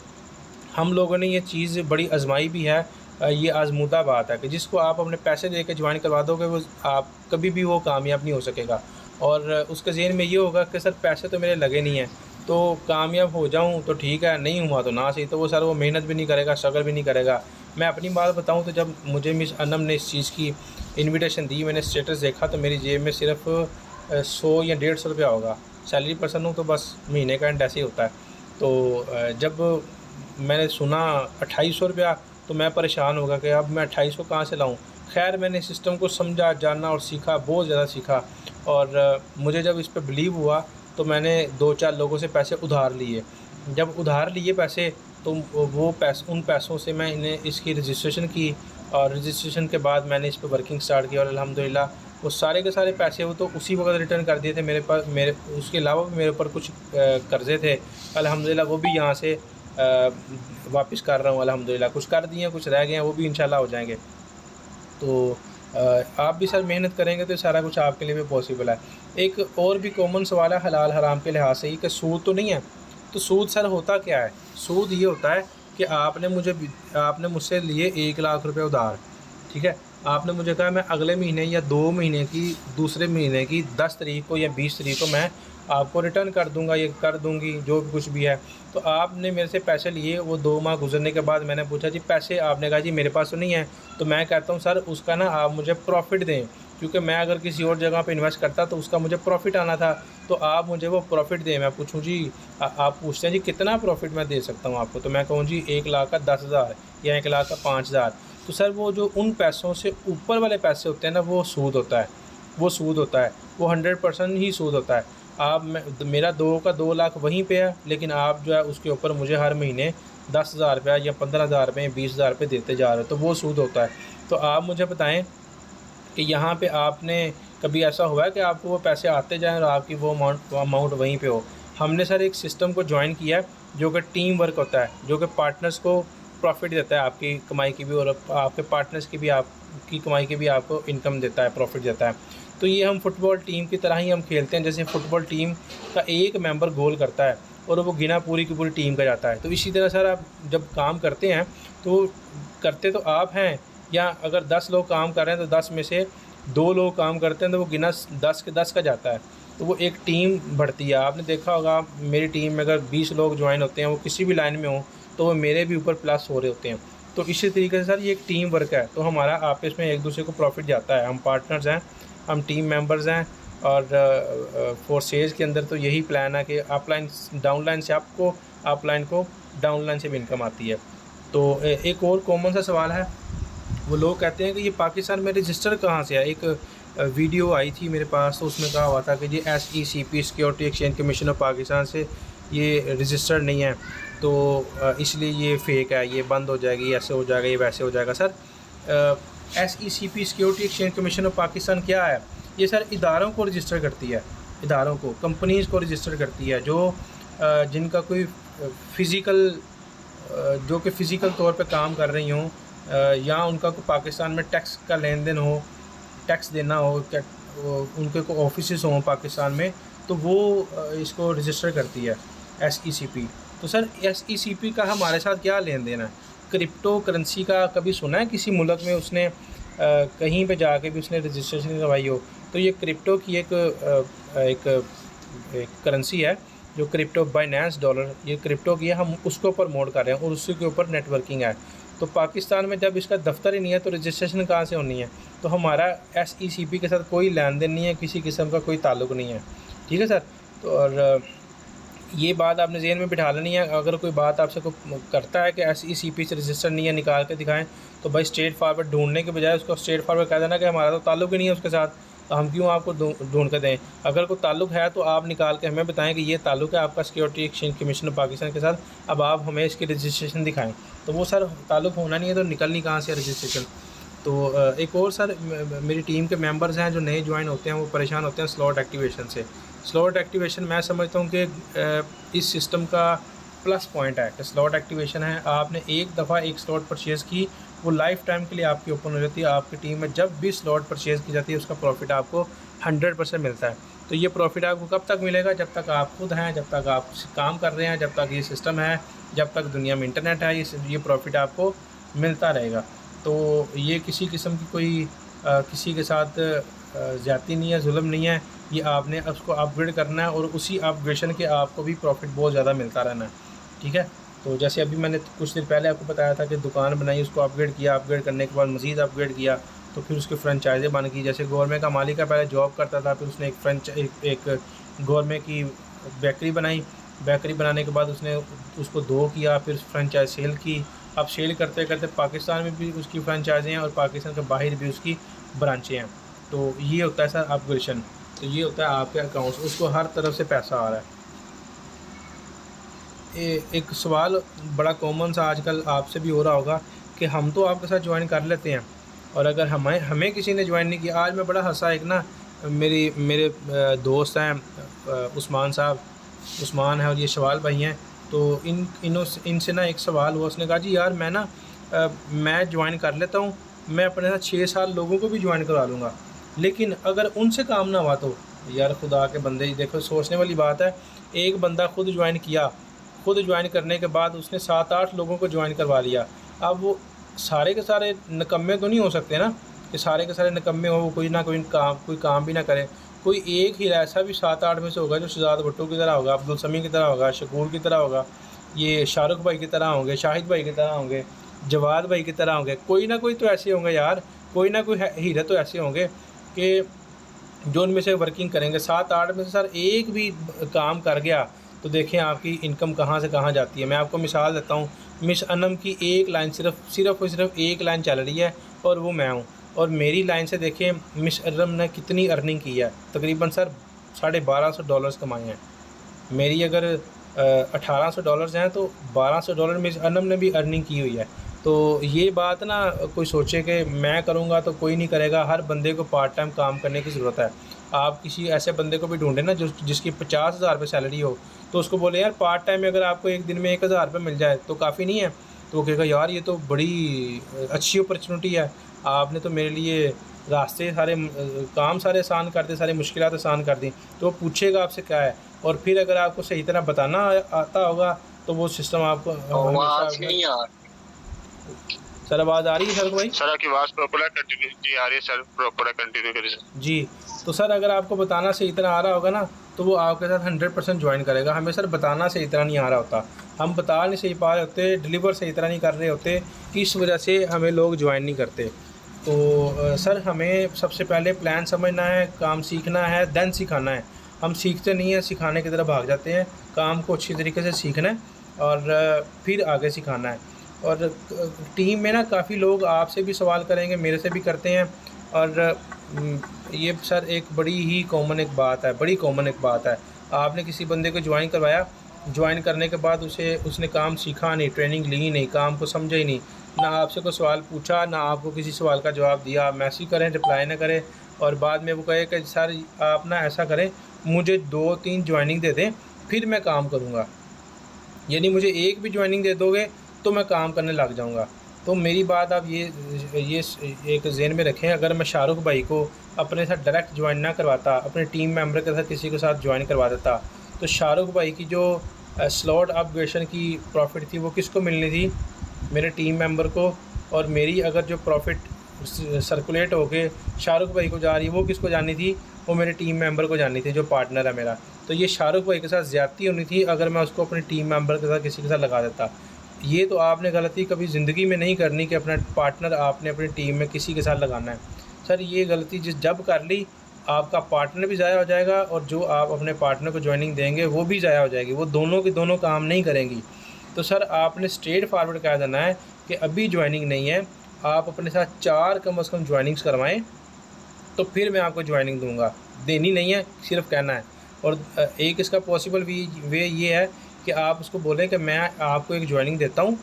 हम लोगों ने ये चीज़ बड़ी आजमाई भी है। ये आजमूदा बात है कि जिसको आप अपने पैसे दे के ज्वाइन करवा दोगे वो आप कभी भी वो कामयाब नहीं हो सकेगा। और उसके ज़हन में ये होगा कि सर पैसे तो मेरे लगे नहीं हैं, तो कामयाब हो जाऊँ तो ठीक है, नहीं हुआ तो ना सही। तो वो सर वो मेहनत भी नहीं करेगा, स्ट्रगल भी नहीं करेगा। मैं अपनी बात बताऊँ तो जब मुझे मिस अनम ने इस चीज़ की इन्विटेशन दी, मैंने स्टेटस देखा तो मेरी जेब में सिर्फ 100 या 150 रुपया होगा। सैलरी पर्सन हूँ तो बस महीने का एंड ऐसे ही होता है। तो जब मैंने सुना 2800 रुपया तो मैं परेशान हो गया कि अब मैं 2800 कहाँ से लाऊं। खैर मैंने सिस्टम को समझा, जाना और सीखा, बहुत ज़्यादा सीखा। और मुझे जब इस पे बिलीव हुआ तो मैंने 2-4 लोगों से पैसे उधार लिए। जब उधार लिए पैसे तो वो उन पैसों से मैं इन्हें इसकी रजिस्ट्रेशन की, और रजिस्ट्रेशन के बाद मैंने इस पे वर्किंग स्टार्ट किया और अल्हम्दुलिल्लाह वो सारे के सारे पैसे वो तो उसी वक्त रिटर्न कर दिए थे मेरे पास। मेरे उसके अलावा भी मेरे ऊपर कुछ कर्ज़े थे, अल्हम्दुलिल्लाह वो भी यहाँ से वापस कर रहा हूँ अल्हम्दुलिल्लाह। कुछ कर दिए हैं, कुछ रह गए हैं, वो भी इंशाल्लाह हो जाएंगे। तो आप भी सर मेहनत करेंगे तो सारा कुछ आपके लिए भी पॉसिबल है। एक और भी कॉमन सवाल है हलाल हराम के लिहाज से ही कि सूद तो नहीं है। तो सूद सर होता क्या है? सूद ये होता है कि आपने मुझसे लिए 1 लाख रुपए उधार, ठीक है। आपने मुझे कहा मैं अगले महीने या 2 महीने की दूसरे महीने की 10 तारीख को या 20 तारीख को मैं आपको रिटर्न कर दूंगा, ये कर दूंगी, जो भी कुछ भी है। तो आपने मेरे से पैसे लिए, वो 2 माह गुजरने के बाद मैंने पूछा जी पैसे, आपने कहा जी मेरे पास तो नहीं है। तो मैं कहता हूँ सर उसका ना आप मुझे प्रॉफ़िट दें, क्योंकि मैं अगर किसी और जगह पे इन्वेस्ट करता तो उसका मुझे प्रॉफ़िट आना था। तो आप मुझे वो प्रॉफ़िट दें। मैं पूछूँ जी आप पूछते हैं जी कितना प्रॉफ़िट मैं दे सकता हूँ आपको, तो मैं कहूँ जी 1 लाख का 10,000 या 1 लाख का 5,000। तो सर वो जो उन पैसों से ऊपर वाले पैसे होते हैं ना, वो सूद होता है। वो सूद होता है, वो 100% ही सूद होता है। मेरा 2 का 2 लाख वहीं पे है, लेकिन आप जो है उसके ऊपर मुझे हर महीने 10,000 रुपया या 15,000 रुपये, 20,000 रुपये देते जा रहे हो, तो वो सूद होता है। तो आप मुझे बताएं कि यहाँ पे आपने कभी ऐसा हुआ है कि आपको वो पैसे आते जाएं और आपकी वो अमाउंट वहीं पे हो? हमने सर एक सिस्टम को ज्वाइन किया है जो कि टीम वर्क होता है, जो कि पार्टनर्स को प्रॉफिट देता है, आपकी कमाई की भी और आपके पार्टनर्स की भी, आपकी कमाई की भी आपको इनकम देता है, प्रॉफिट देता है। तो ये हम फुटबॉल टीम की तरह ही हम खेलते हैं। जैसे फुटबॉल टीम का एक मेंबर गोल करता है और वो गिना पूरी की पूरी टीम का जाता है। तो इसी तरह सर आप जब काम करते हैं तो करते तो आप हैं, या अगर 10 लोग काम कर रहे हैं तो 10 में से 2 लोग काम करते हैं तो वो गिना 10 के 10 का जाता है। तो वो एक टीम बढ़ती है। आपने देखा होगा मेरी टीम में अगर 20 लोग ज्वाइन होते हैं, वो किसी भी लाइन में हो, तो वो मेरे भी ऊपर प्लस हो रहे होते हैं। तो इसी तरीके से सर ये एक टीम वर्क है, तो हमारा आपस में एक दूसरे को प्रॉफिट जाता है। हम पार्टनर्स हैं, हम टीम मेंबर्स हैं। और फॉर सेल्स के अंदर तो यही प्लान है कि अपलाइन डाउनलाइन से आपको, अपलाइन को डाउनलाइन से भी इनकम आती है। तो एक और कॉमन सा सवाल है, वो लोग कहते हैं कि ये पाकिस्तान में रजिस्टर कहाँ से है। एक वीडियो आई थी मेरे पास, तो उसमें कहा हुआ था कि ये SECP security exchange commission of Pakistan से ये रजिस्टर्ड नहीं है, तो इसलिए ये फ़ेक है, ये बंद हो जाएगी, ऐसे हो जाएगा, ये वैसे हो जाएगा। Sir SECP security exchange commission of Pakistan क्या है? ये सर इदारों को रजिस्टर करती है, इदारों को, कंपनीज़ को रजिस्टर करती है जो जिनका कोई फ़िज़िकल जो कि फ़िज़िकल तौर पे काम कर रही हों, या उनका कोई पाकिस्तान में टैक्स का लेन देन हो, टैक्स देना हो, क्या उनके को ऑफिसेस हों पाकिस्तान में, तो वो इसको रजिस्टर करती है SECP। तो सर SECP का हमारे साथ क्या लेन देन है? क्रिप्टो करेंसी का कभी सुना है किसी मुल्क में उसने कहीं पे जाके भी उसने रजिस्ट्रेशन करवाई हो? तो ये क्रिप्टो की एक करेंसी है जो क्रिप्टो बाइनेंस डॉलर, ये क्रिप्टो की है, हम उसको प्रमोट कर रहे हैं और उसी के ऊपर नेटवर्किंग है। तो पाकिस्तान में जब इसका दफ्तर ही नहीं है तो रजिस्ट्रेशन कहाँ से होनी है? तो हमारा SECP के साथ कोई लेन देन नहीं है, किसी किस्म का कोई ताल्लुक़ नहीं है, ठीक है सर। तो और ये बात आपने ज़हन में बिठा लेनी है। अगर कोई बात आपसे करता है कि SECP से रजिस्टर नहीं है, निकाल के दिखाएं, तो भाई स्ट्रेट फारवर्ड ढूंढने के बजाय उसको स्ट्रेट फारवर्ड कह देना कि हमारा तो ताल्लुक़ ही नहीं है उसके साथ, तो हम क्यों आपको ढूंढ कर दें। अगर कोई ताल्लुक़ है तो आप निकाल के हमें बताएं कि ये ताल्लुक़ है आपका security exchange commission of Pakistan के साथ, अब आप हमें इसकी रजिस्ट्रेशन दिखाएँ। तो वो सर ताल्लुक़ होना नहीं है तो निकलनी कहाँ से रजिस्ट्रेशन। तो एक और सर मेरी टीम के मेंबर्स हैं जो नए ज्वाइन होते हैं, वो परेशान होते हैं स्लॉट एक्टिवेशन से। स्लॉट एक्टिवेशन मैं समझता हूँ कि इस सिस्टम का प्लस पॉइंट है कि स्लॉट एक्टिवेशन है। आपने एक दफ़ा एक स्लॉट परचेज़ की, वो लाइफ टाइम के लिए आपकी ओपन हो जाती है। आपकी टीम में जब भी स्लॉट परचेज़ की जाती है उसका प्रॉफिट आपको 100% मिलता है। तो ये प्रॉफिट आपको कब तक मिलेगा? जब तक आप खुद हैं, जब तक आप काम कर रहे हैं, जब तक ये सिस्टम है, जब तक दुनिया में इंटरनेट है, ये प्रॉफिट आपको मिलता रहेगा। तो ये किसी किस्म की कोई किसी के साथ ज़्यादती नहीं है, जुल्म नहीं है। ये आपने उसको अपग्रेड करना है और उसी अपग्रेडेशन के आपको भी प्रॉफिट बहुत ज़्यादा मिलता रहना है, ठीक है। तो जैसे अभी मैंने कुछ देर पहले आपको बताया था कि दुकान बनाई, उसको अपग्रेड किया, अपग्रेड करने के बाद मज़ीद अपग्रेड किया, तो फिर उसके फ्रेंचाइज़ें बन गई। जैसे गवर्नमेंट का मालिक का पहले जॉब करता था, फिर उसने एक गवर्नमेंट की बेकरी बनाई। बेकरी बनाने के बाद उसने उसको दो किया, फिर फ्रेंचाइज सेल की। अब सेल करते करते पाकिस्तान में भी उसकी फ्रेंचाइज़ें हैं और पाकिस्तान के बाहर भी उसकी ब्रांचें हैं। तो ये होता है सर अपग्रेडेशन। तो ये होता है आपके अकाउंट्स, उसको हर तरफ से पैसा आ रहा है। एक सवाल बड़ा कॉमन सा आजकल आपसे भी हो रहा होगा कि हम तो आपके साथ ज्वाइन कर लेते हैं और अगर हमें हमें किसी ने ज्वाइन नहीं किया। आज मैं बड़ा हंसा, एक ना मेरे दोस्त हैं उस्मान साहब, उस्मान है और ये शवाल भाई हैं। तो इनसे ना एक सवाल हुआ, उसने कहा जी यार मैं ना मैं ज्वाइन कर लेता हूँ, मैं अपने साथ 6 साल लोगों को भी ज्वाइन करवा लूँगा, लेकिन अगर उनसे काम ना हुआ तो। यार खुदा के बंदे, देखो सोचने वाली बात है। एक बंदा खुद ज्वाइन किया, खुद ज्वाइन करने के बाद उसने 7-8 लोगों को ज्वाइन करवा लिया। अब वो सारे के सारे निकम्मे तो नहीं हो सकते ना कि सारे के सारे निकम्मे हो, वो कोई काम भी ना करे। कोई एक ही ऐसा भी 7-8 में से होगा जो शहजाद भुट्टो की तरह होगा, अब्दुल समी की तरह होगा, शकूर की तरह होगा, ये शाहरुख भाई की तरह होंगे, शाहिद भाई की तरह होंगे, जवाद भाई की तरह होंगे। कोई ना कोई तो ऐसे होंगे यार, कोई ना कोई हीरे तो ऐसे होंगे कि जो उनमें से वर्किंग करेंगे। 7-8 में से सर एक भी काम कर गया तो देखें आपकी इनकम कहाँ से कहाँ जाती है। मैं आपको मिसाल देता हूँ, मिस अनम की एक लाइन सिर्फ और सिर्फ एक लाइन चल रही है और वो मैं हूँ। और मेरी लाइन से देखें मिस अनम ने कितनी अर्निंग की है, तकरीबन सर $1250 कमाए हैं। मेरी अगर $1800 हैं तो $1200 मिस अनम ने भी अर्निंग की हुई है। तो ये बात ना कोई सोचे कि मैं करूँगा तो कोई नहीं करेगा। हर बंदे को पार्ट टाइम काम करने की ज़रूरत है। आप किसी ऐसे बंदे को भी ढूंढें ना जिसकी 50,000 रुपये सैलरी हो, तो उसको बोले यार पार्ट टाइम में अगर आपको एक दिन में 1,000 रुपये मिल जाए तो काफ़ी नहीं है? तो वो कहेगा यार ये तो बड़ी अच्छी अपॉर्चुनिटी है, आपने तो मेरे लिए रास्ते सारे काम सारे आसान कर दिए, सारी मुश्किलात आसान कर दी। तो वो पूछेगा आपसे क्या है, और फिर अगर आपको सही तरह बताना आता होगा तो वो सिस्टम आपको आवाज नहीं आ सर आवाज़ आ रही है सर को भाई? सर आपकी आवाज प्रॉपर कंटिन्यू जी आ रही है सर, प्रॉपर कंटिन्यू करिए सर। जी, तो सर अगर आपको बताना सही तरह आ रहा होगा ना तो वो आपके साथ 100% ज्वाइन करेगा। हमें सर बताना सही तरह नहीं आ रहा होता, हम बता नहीं सही पा रहे होते, डिलीवर सही तरह नहीं कर रहे होते, इस वजह से हमें लोग ज्वाइन नहीं करते। तो सर हमें सबसे पहले प्लान समझना है, काम सीखना है, देन सिखाना है। हम सीखते नहीं हैं, सिखाने की तरफ भाग जाते हैं। काम को अच्छी तरीके से सीखना है और फिर आगे सिखाना है। और टीम में ना काफ़ी लोग आपसे भी सवाल करेंगे, मेरे से भी करते हैं। और ये सर एक बड़ी ही कॉमन एक बात है, बड़ी कॉमन एक बात है। आपने किसी बंदे को ज्वाइन करवाया, ज्वाइन करने के बाद उसने काम सीखा नहीं, ट्रेनिंग ली नहीं, काम को समझा ही नहीं, ना आपसे कोई सवाल पूछा, ना आपको किसी सवाल का जवाब दिया, मैसेज करें रिप्लाई ना करें, और बाद में वो कहे कि सर आप ना ऐसा करें, मुझे 2-3 ज्वाइनिंग दे दें फिर मैं काम करूँगा। यानी मुझे एक भी ज्वाइनिंग दे दोगे तो मैं काम करने लग जाऊँगा। तो मेरी बात आप ये एक ज़हन में रखें, अगर मैं शाहरुख भाई को अपने साथ डायरेक्ट ज्वाइन ना करवाता, अपने टीम मेंबर के साथ किसी के साथ ज्वाइन करवा देता, तो शाहरुख भाई की जो स्लॉट अपग्रेडेशन की प्रॉफिट थी वो किसको मिलनी थी? मेरे टीम मेंबर को। और मेरी अगर जो प्रॉफिट सर्कुलेट होके शाहरुख भाई को जा रही है वो किसको जानी थी? वो मेरे टीम मेंबर को जानी थी जो पार्टनर है मेरा। तो ये शाहरुख भाई के साथ ज़्यादती होनी थी अगर मैं उसको अपने टीम मेंबर के साथ किसी के साथ लगा देता। ये तो आपने गलती कभी ज़िंदगी में नहीं करनी कि अपना पार्टनर आपने अपनी टीम में किसी के साथ लगाना है। सर ये गलती जब कर ली, आपका पार्टनर भी ज़ाया हो जाएगा और जो आप अपने पार्टनर को ज्वाइनिंग देंगे वो भी ज़ाया हो जाएगी, वो दोनों की दोनों काम नहीं करेंगी। तो सर आपने स्ट्रेट फारवर्ड कह देना है कि अभी ज्वाइनिंग नहीं है, आप अपने साथ 4 कम से कम ज्वाइनिंग्स करवाएँ तो फिर मैं आपको ज्वाइनिंग दूंगा। देनी नहीं है, सिर्फ कहना है। और एक इसका पॉसिबल वे ये है कि आप उसको बोलें कि मैं आपको एक ज्वाइनिंग देता हूँ,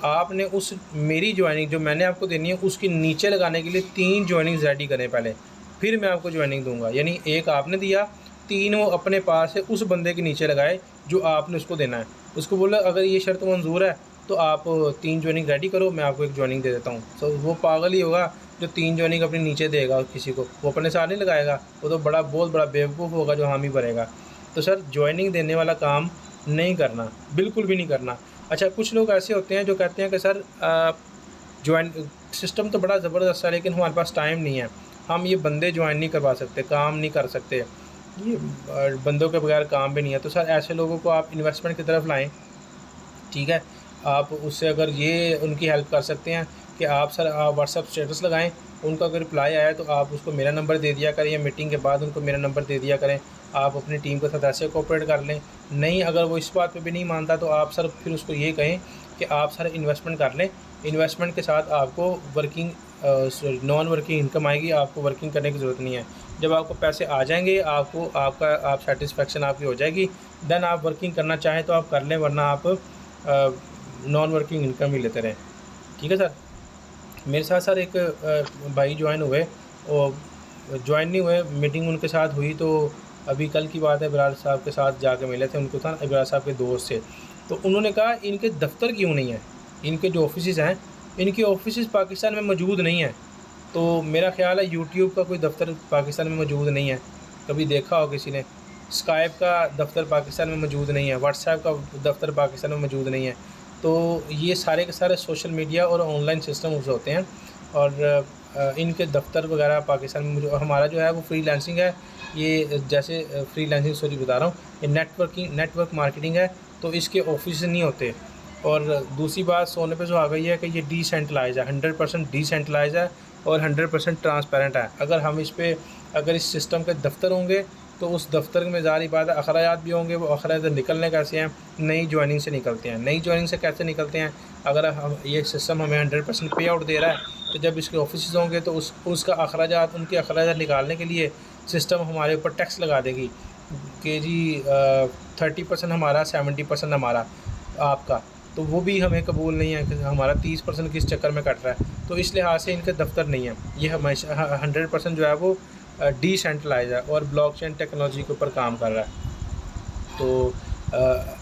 आपने उस मेरी ज्वाइनिंग जो मैंने आपको देनी है उसके नीचे लगाने के लिए 3 ज्वाइनिंग्स रेडी करें पहले, फिर मैं आपको ज्वाइनिंग दूंगा। यानी एक आपने दिया, 3 वो अपने पास है उस बंदे के नीचे लगाए जो आपने उसको देना है। उसको बोला अगर ये शर्त मंज़ूर है तो आप 3 जॉइनिंग रेडी करो, मैं आपको 1 जॉइनिंग दे देता हूँ। तो वो पागल ही होगा जो 3 जॉइनिंग अपने नीचे देगा किसी को, वो अपने साथ नहीं लगाएगा। वो तो बहुत बड़ा बेवकूफ़ होगा जो हामी भरेगा। तो सर जॉइनिंग देने वाला काम नहीं करना, बिल्कुल भी नहीं करना। अच्छा, कुछ लोग ऐसे होते हैं जो कहते हैं कि सर जॉइन सिस्टम तो बड़ा ज़बरदस्त है लेकिन हमारे पास टाइम नहीं है, हम ये बंदे जॉइन नहीं करवा सकते, काम नहीं कर सकते, ये बंदों के बगैर काम भी नहीं है। तो सर ऐसे लोगों को आप इन्वेस्टमेंट की तरफ लाएं, ठीक है। आप उससे अगर ये उनकी हेल्प कर सकते हैं कि आप सर आप व्हाट्सअप स्टेटस लगाएं, उनका अगर रिप्लाई आया तो आप उसको मेरा नंबर दे दिया करें, या मीटिंग के बाद उनको मेरा नंबर दे दिया करें। आप अपनी टीम के साथ ऐसे कोऑपरेट कर लें। नहीं, अगर वो इस बात पे भी नहीं मानता तो आप सर फिर उसको ये कहें कि आप सर इन्वेस्टमेंट कर लें, इन्वेस्टमेंट के साथ आपको वर्किंग नॉन वर्किंग इनकम आएगी, आपको वर्किंग करने की ज़रूरत नहीं है। जब आपको पैसे आ जाएंगे, आपको आप सेटिस्फेक्शन आपकी हो जाएगी, देन आप वर्किंग करना चाहें तो आप कर लें, वरना आप नॉन वर्किंग इनकम ही लेते रहें। ठीक है सर। मेरे साथ सर एक भाई ज्वाइन हुए, और ज्वाइन नहीं हुए, मीटिंग उनके साथ हुई तो अभी कल की बात है, इब्रार साहब के साथ जाके मिले थे। उनको था इब्रार साहब के दोस्त से, तो उन्होंने कहा इनके दफ्तर क्यों नहीं है, इनके जो ऑफिस हैं इनके ऑफिस पाकिस्तान में मौजूद नहीं है। तो मेरा ख्याल है यूट्यूब का कोई दफ्तर पाकिस्तान में मौजूद नहीं है, कभी देखा हो किसी ने। स्काइप का दफ्तर पाकिस्तान में मौजूद नहीं है, व्हाट्सएप का दफ्तर पाकिस्तान में मौजूद नहीं है। तो ये सारे के सारे सोशल मीडिया और ऑनलाइन सिस्टम होते हैं, और इनके दफ्तर वगैरह पाकिस्तान में हमारा जो है वो फ्रीलांसिंग है। ये जैसे फ्रीलांसिंग सॉरी बता रहा हूँ, ये नेटवर्क मार्केटिंग है, तो इसके ऑफिस नहीं होते। और दूसरी बात सोने पे सुहागा ये है कि ये डिसेंट्रलाइज है, 100% डिसेंट्रलाइज है और 100% ट्रांसपेरेंट है। अगर इस सिस्टम के दफ्तर होंगे तो उस दफ्तर में ज़ाहिर बात है अखराजात भी होंगे। वो अखराजात निकलने कैसे हैं, नई ज्वाइनिंग से निकलते हैं। नई ज्वाइनिंग से कैसे निकलते हैं, अगर हम ये सिस्टम हमें 100% पे आउट दे रहा है तो जब इसके ऑफिस होंगे तो उसका अखराजात, उनके अखराजात निकालने के लिए सिस्टम हमारे ऊपर टैक्स लगा देगी कि जी 30% हमारा, 70% हमारा, आपका। तो वो भी हमें कबूल नहीं है कि हमारा 30% किस चक्कर में कट रहा है। तो इस लिहाज से इनके दफ्तर नहीं है। ये हमेशा 100% जो है वो डिसेंट्रलाइज है और ब्लॉकचेन टेक्नोलॉजी के ऊपर काम कर रहा है। तो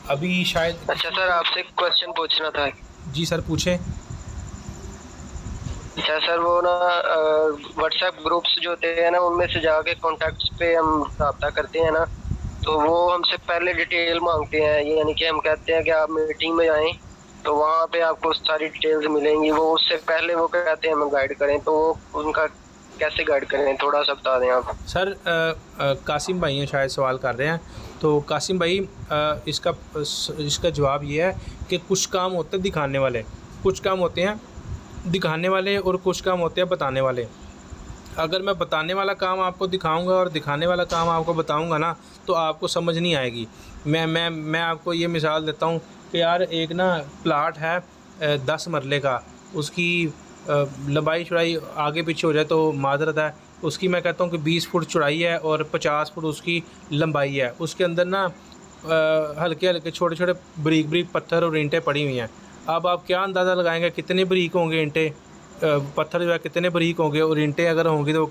अभी शायद। अच्छा सर, आपसे क्वेश्चन पूछना था। जी सर पूछें। अच्छा सर, वो ना व्हाट्सएप ग्रुप्स जो होते हैं ना, उनमें से जाके कॉन्टैक्ट्स पे हम रब्ता करते हैं ना, तो वो हमसे पहले डिटेल मांगते हैं। यानी कि हम कहते हैं कि आप मीटिंग में आएँ तो वहाँ पे आपको सारी डिटेल्स मिलेंगी। वो उससे पहले वो कहते हैं हमें गाइड करें, तो वो उनका कैसे गाइड करें, थोड़ा सा बता दें आप। सर कासिम भाई हैं शायद सवाल कर रहे हैं। तो कासिम भाई इसका जवाब ये है कि कुछ काम होते हैं दिखाने वाले, कुछ काम होते हैं दिखाने वाले और कुछ काम होते हैं बताने वाले। अगर मैं बताने वाला काम आपको दिखाऊंगा और दिखाने वाला काम आपको बताऊंगा ना, तो आपको समझ नहीं आएगी। मैं आपको ये मिसाल देता हूँ कि यार एक ना प्लाट है 10 मरले का, उसकी लंबाई चौड़ाई आगे पीछे हो जाए तो माजरत है, उसकी मैं कहता हूँ कि 20 फुट चौड़ाई है और 50 फुट उसकी लंबाई है। उसके अंदर ना हल्के हल्के छोटे छोटे बारीक बारीक पत्थर और ईंटें पड़ी हुई हैं। अब आप क्या अंदाज़ा लगाएंगे कितने बारीक होंगे ईंटें, पत्थर जो है कितने बारीक होंगे, और ईंटें अगर होंगी तो वो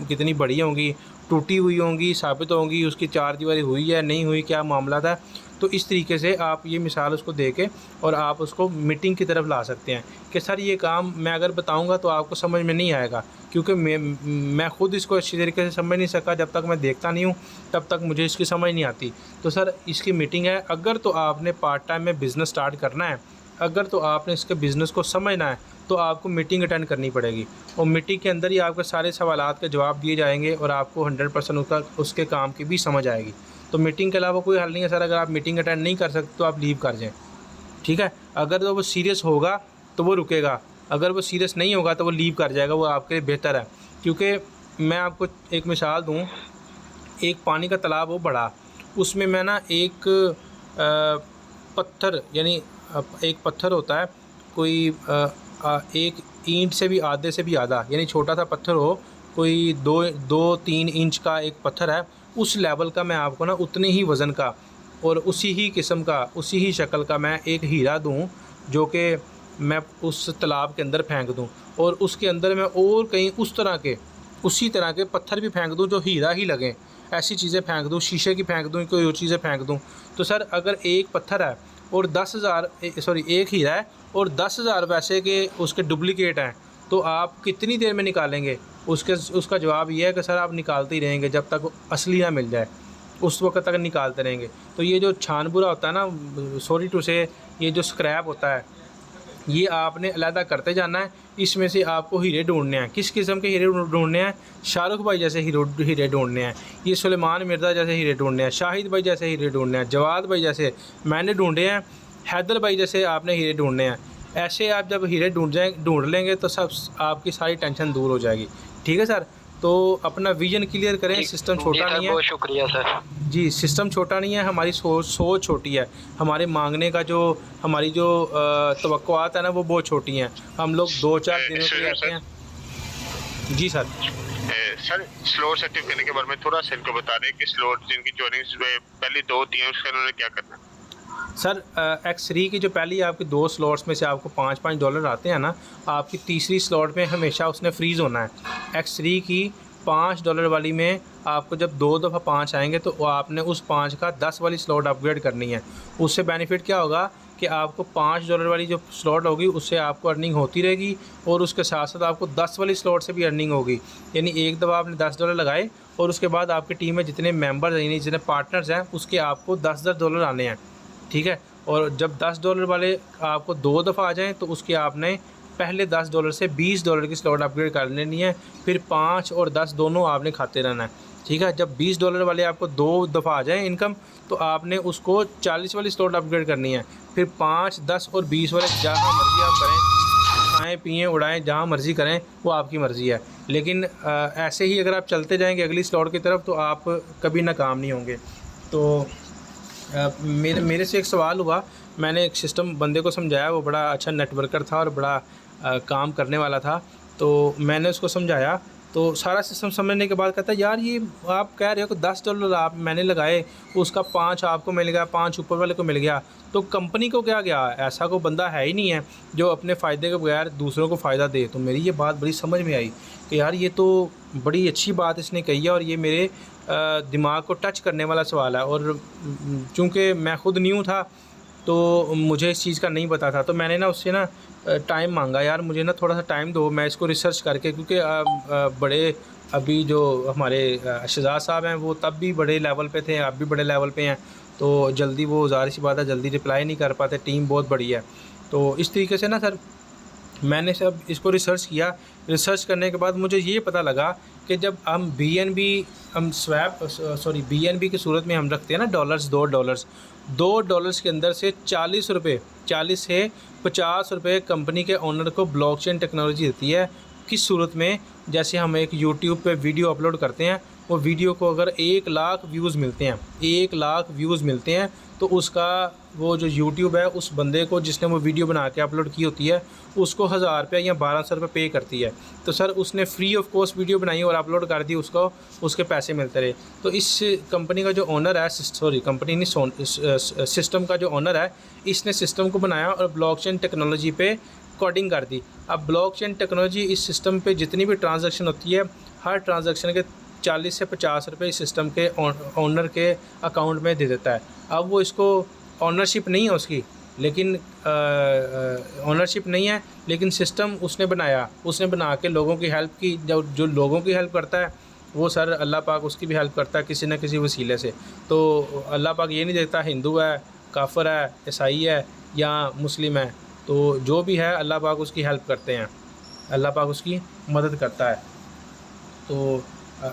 कितनी बड़ी होंगी, टूटी हुई होंगी, साबित होंगी, उसकी चार दीवारी हुई है नहीं हुई, क्या मामला था। तो इस तरीके से आप ये मिसाल उसको दे के और आप उसको मीटिंग की तरफ ला सकते हैं कि सर ये काम मैं अगर बताऊंगा तो आपको समझ में नहीं आएगा, क्योंकि मैं ख़ुद इसको अच्छी तरीके से समझ नहीं सका। जब तक मैं देखता नहीं हूँ तब तक मुझे इसकी समझ नहीं आती। तो सर इसकी मीटिंग है। अगर तो आपने पार्ट टाइम में बिज़नेस स्टार्ट करना है, अगर तो आपने इसके बिज़नेस को समझना है, तो आपको मीटिंग अटेंड करनी पड़ेगी, और मीटिंग के अंदर ही आपके सारे सवालात के जवाब दिए जाएंगे और आपको 100% उसके काम की भी समझ आएगी। तो मीटिंग के अलावा कोई हल नहीं है सर। अगर आप मीटिंग अटेंड नहीं कर सकते तो आप लीव कर जाएँ, ठीक है। अगर तो वो सीरियस होगा तो वो रुकेगा, अगर वो सीरियस नहीं होगा तो वो लीव कर जाएगा, वो आपके लिए बेहतर है। क्योंकि मैं आपको एक मिसाल दूँ, एक पानी का तालाब हो बड़ा, उसमें मैं ना एक पत्थर, यानी एक पत्थर होता है कोई एक ईंट से भी आधे से भी आधा, यानी छोटा सा पत्थर हो, कोई 2-3 इंच का एक पत्थर है, उस लेवल का मैं आपको ना उतने ही वज़न का और उसी ही किस्म का, उसी ही शक्ल का मैं एक हीरा दूं, जो कि मैं उस तालाब के अंदर फेंक दूं, और उसके अंदर मैं और कहीं उसी तरह के पत्थर भी फेंक दूं जो हीरा ही लगें, ऐसी चीज़ें फेंक दूँ, शीशे की फेंक दूँ, कोई और चीज़ें फेंक दूँ, तो सर अगर एक पत्थर है और 10,000 सॉरी एक हीरा है और 10,000 वैसे के उसके डुप्लीकेट हैं, तो आप कितनी देर में निकालेंगे? उसका जवाब ये है कि सर आप निकालते ही रहेंगे जब तक असली ना मिल जाए, उस वक्त तक निकालते रहेंगे। तो ये जो छानबुरा होता है ना, सॉरी टू से, ये जो स्क्रैप होता है, ये आपने अलहदा करते जाना है। इसमें से आपको हीरे ढूंढने हैं। किस किस्म के हीरे ढूंढने हैं? शाहरुख भाई जैसे हीरे ढूंढने हैं, ये सुलेमान मिर्ज़ा जैसे हीरे ढूंढने हैं, शाहिद भाई जैसे हीरे ढूंढने हैं, जवाद भाई जैसे मैंने ढूंढे हैं, हैदर भाई जैसे आपने हीरे ढूंढने हैं। ऐसे आप जब हीरे ढूंढ लेंगे तो सब आपकी सारी टेंशन दूर हो जाएगी। ठीक है सर, तो अपना विजन क्लियर करें। सिस्टम छोटा नहीं है। बहुत शुक्रिया सर। जी, सिस्टम छोटा नहीं है, हमारी सोच छोटी है। हमारे मांगने का जो हमारी जो तवक्कुआत है ना, वो बहुत छोटी हैं। हम लोग 2-4 दिनों के लिए आते हैं। जी सर। सर स्लॉट सेटिंग करने के बारे में थोड़ा सा इनको बता दें कि स्लॉट जिनकी ज्वाइनिंग पहली 2 दी हैं उसका उन्होंने क्या करना है? सर X3 की जो पहली आपकी 2 स्लॉट्स में से आपको $5-5 आते हैं ना, आपकी तीसरी स्लॉट में हमेशा उसने फ्रीज़ होना है। X3 की $5 वाली में आपको जब 2 दफ़ा 5 आएंगे तो आपने उस 5 का 10 वाली स्लॉट अपग्रेड करनी है। उससे बेनिफिट क्या होगा कि आपको $5 वाली जो स्लॉट होगी उससे आपको अर्निंग होती रहेगी और उसके साथ साथ आपको 10 वाली स्लॉट से भी अर्निंग होगी। यानी एक दफ़ा आपने $10 लगाए और उसके बाद आपकी टीम में जितने मेंबर्स यानी जितने पार्टनर्स हैं उसके आपको $10 आने हैं। ठीक है, और जब $10 वाले आपको 2 दफ़ा आ जाएँ तो उसके आपने पहले $10 से $20 की स्लॉट अपग्रेड कर लेनी है। फिर 5 और 10 दोनों आपने खाते रहना है। ठीक है, जब $20 वाले आपको 2 दफ़ा आ जाएँ इनकम, तो आपने उसको 40 वाली स्लॉट अपग्रेड करनी है। फिर 5, 10 और 20 वाले जहाँ मर्ज़ी आप करें, खाएँ पिएँ उड़ाएँ, जहाँ मर्ज़ी करें, वो आपकी मर्ज़ी है। लेकिन ऐसे ही अगर आप चलते जाएंगे अगली स्लॉट की तरफ तो आप कभी नाकाम नहीं होंगे। तो मेरे से एक सवाल हुआ, मैंने एक सिस्टम बंदे को समझाया, वो बड़ा अच्छा नेटवर्कर था और बड़ा काम करने वाला था। तो मैंने उसको समझाया, तो सारा सिस्टम समझने के बाद कहता है यार ये आप कह रहे हो कि $10 आप मैंने लगाए, उसका 5 आपको मिल गया, 5 ऊपर वाले को मिल गया, तो कंपनी को क्या गया? ऐसा कोई बंदा है ही नहीं है जो अपने फ़ायदे के बगैर दूसरों को फ़ायदा दे। तो मेरी ये बात बड़ी समझ में आई कि यार ये तो बड़ी अच्छी बात इसने कही है और ये मेरे दिमाग को टच करने वाला सवाल है। और चूँकि मैं ख़ुद न्यू था तो मुझे इस चीज़ का नहीं पता था, तो मैंने ना उससे ना टाइम मांगा, यार मुझे ना थोड़ा सा टाइम दो, मैं इसको रिसर्च करके, क्योंकि बड़े अभी जो हमारे शहजाद साहब हैं वो तब भी बड़े लेवल पे थे, अब भी बड़े लेवल पे हैं, तो जल्दी वो ज़ाहिर सी बात है जल्दी रिप्लाई नहीं कर पाते, टीम बहुत बड़ी है। तो इस तरीके से ना सर मैंने सब इसको रिसर्च किया। रिसर्च करने के बाद मुझे ये पता लगा कि जब हम BNB की सूरत में हम रखते हैं ना $2 के अंदर से 40 से 50 रुपये कंपनी के ओनर को ब्लॉकचेन टेक्नोलॉजी देती है। किस सूरत में? जैसे हम एक यूट्यूब पे वीडियो अपलोड करते हैं, वो वीडियो को अगर 1 लाख व्यूज़ मिलते हैं, 1 लाख व्यूज़ मिलते हैं, तो उसका वो जो यूट्यूब है उस बंदे को जिसने वो वीडियो बना के अपलोड की होती है उसको 1000 रुपये या 1200 रुपये पे करती है। तो सर उसने फ्री ऑफ कॉस्ट वीडियो बनाई और अपलोड कर दी, उसको उसके पैसे मिलते रहे। तो इस कंपनी का जो ओनर है, कंपनी नहीं, सिस्टम का जो ओनर है, इसने सिस्टम को बनाया और ब्लॉकचेन टेक्नोलॉजी पे कोडिंग कर दी। अब ब्लॉकचेन टेक्नोलॉजी इस सिस्टम पे जितनी भी ट्रांजैक्शन होती है, हर ट्रांजैक्शन के 40 से 50 रुपये इस सिस्टम के ओनर के अकाउंट में दे देता है। अब वो इसको ओनरशिप नहीं है उसकी, लेकिन ओनरशिप नहीं है, लेकिन सिस्टम उसने बनाया, उसने बना के लोगों की हेल्प की। जो लोगों की हेल्प करता है वो सर अल्लाह पाक उसकी भी हेल्प करता है किसी न किसी वसीले से। तो अल्लाह पाक ये नहीं देखता हिंदू है, काफिर है, ईसाई है या मुस्लिम है, तो जो भी है अल्लाह पाक उसकी हेल्प करते हैं, अल्लाह पाक उसकी मदद करता है। तो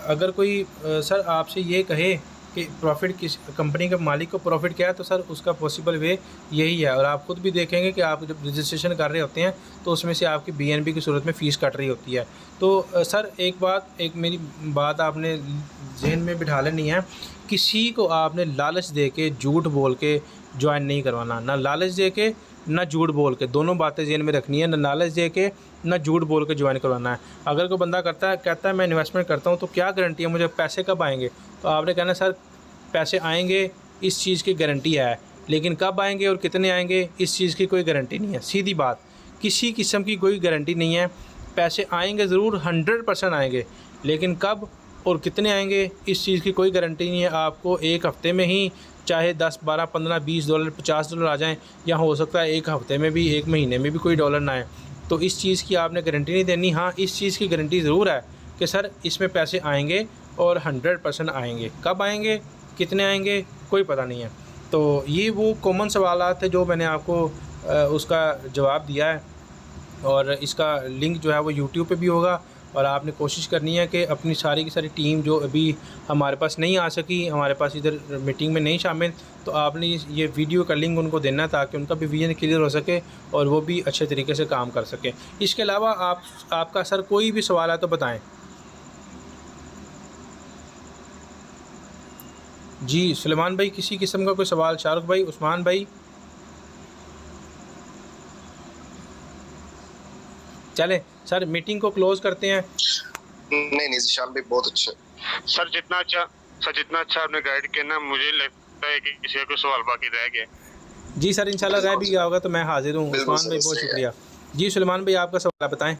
अगर कोई सर आपसे ये कहे कि प्रॉफिट किस कंपनी के मालिक को प्रॉफिट क्या है, तो सर उसका पॉसिबल वे यही है। और आप खुद भी देखेंगे कि आप जब रजिस्ट्रेशन कर रहे होते हैं तो उसमें से आपकी BNB की सूरत में फ़ीस कट रही होती है। तो सर एक मेरी बात आपने जहन में बिठा लेनी है, किसी को आपने लालच दे के झूठ बोल के ज्वाइन नहीं करवाना। ना लालच दे के ना झूठ बोल के, दोनों बातें जहन में रखनी है। ना लालच दे के ना झूठ बोल के ज्वाइन करवाना है। अगर कोई बंदा कहता है मैं इन्वेस्टमेंट करता हूँ तो क्या गारंटी है मुझे पैसे कब आएंगे, तो आपने कहना सर पैसे आएंगे इस चीज़ की गारंटी है, लेकिन कब आएंगे और कितने आएंगे इस चीज़ की कोई गारंटी नहीं है। सीधी बात, किसी किस्म की कोई गारंटी नहीं है। पैसे आएंगे ज़रूर, 100% आएंगे, लेकिन कब और कितने आएंगे इस चीज़ की कोई गारंटी नहीं है। आपको एक हफ़्ते में ही चाहे 10, 12, 15, $20, $50 आ जाएं, या हो सकता है एक हफ़्ते में भी, एक महीने में भी कोई डॉलर ना आए। तो इस चीज़ की आपने गारंटी नहीं देनी। हाँ, इस चीज़ की गारंटी ज़रूर है कि सर इसमें पैसे आएंगे और 100% आएंगे। कब आएंगे, कितने आएंगे, कोई पता नहीं है। तो ये वो कॉमन सवालात थे जो मैंने आपको उसका जवाब दिया है, और इसका लिंक जो है वो यूट्यूब पे भी होगा। और आपने कोशिश करनी है कि अपनी सारी की सारी टीम जो अभी हमारे पास नहीं आ सकी, हमारे पास इधर मीटिंग में नहीं शामिल, तो आपने ये वीडियो का लिंक उनको देना ताकि उनका भी विजन क्लियर हो सके और वो भी अच्छे तरीके से काम कर सकें। इसके अलावा आपका सर कोई भी सवाल है तो बताएं। जी सुलेमान भाई, किसी किस्म का कोई सवाल? शाहरुख भाई, उस्मान भाई? चलें सर, मीटिंग को क्लोज़ करते हैं। नहीं ज़ीशान भाई बहुत अच्छा। सर जितना अच्छा आपने गाइड किया ना, मुझे लगता है कि किसी का कोई सवाल बाकी रह गया। जी सर, इंशाल्लाह रह भी गया होगा तो मैं हाजिर हूँ। उस्मान भाई बहुत शुक्रिया। जी सुलेमान भाई, आपका सवाल बताएं।